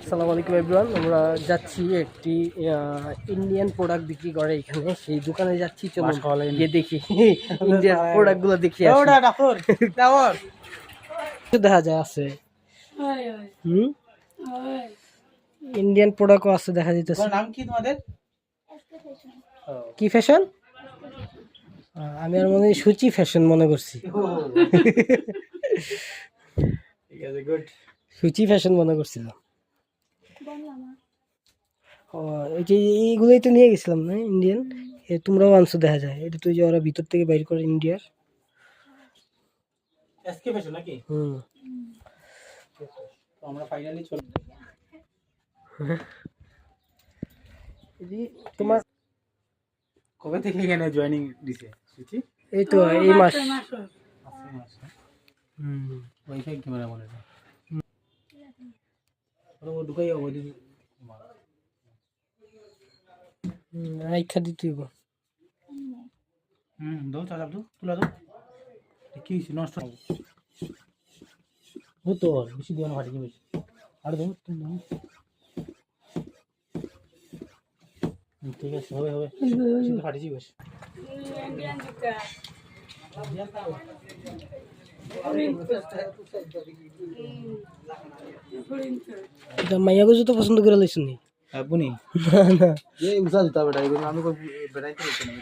আসসালামু আলাইকুম এভরিওয়ান। আমরা যাচ্ছি একটি ইন্ডিয়ান প্রোডাক্ট বিক্রি করে এখানে, সেই দোকানে যাচ্ছি। চলুন গিয়ে দেখি ইন্ডিয়ান প্রোডাক্টগুলো দেখি। দেখা যায় আছে ইন্ডিয়ান প্রোডাক্টও আছে, দেখা যাইতেছে। নাম কি তোমাদের? কি ফ্যাশন? আমি আর মনে হয় সুচি ফ্যাশন মনে করছি। ঠিক আছে, গুড। সুচি ফ্যাশন মনে করছিল। এই যে এইগুলোই তো নিয়ে গেছিলাম না ইন্ডিয়ান, তোমরাও আনছো দেখা যায়। এটা তো যে ওরা ভিতর থেকে বাইর করে ইন্ডিয়ার। এসকে ফ্যাশন নাকি? তো আমরা ফাইনালি চলে তোমার কবে থেকে এখানে জয়েনিং দিছে সুচি? এই তো এই মাস। ওয়াইফাই ক্যামেরা বলে না ও ঢুকাই ওই দিন রাইখা দিতেই গো। দাও চালাব দাও, তুলা দাও। কি হয়েছে? নষ্ট হতো বেশি দিও না, ফাটি যাবে। আর দাও তুমি দাও। ঠিক আছে, হবে হবে, শুধু ফাটি যাবে। মাইয়া গুজো তো পছন্দ করে লাইছুন নি আপনি না না এই উসা জুতা বেটা, এগুলো আমি বেড়াইতে পারছি না।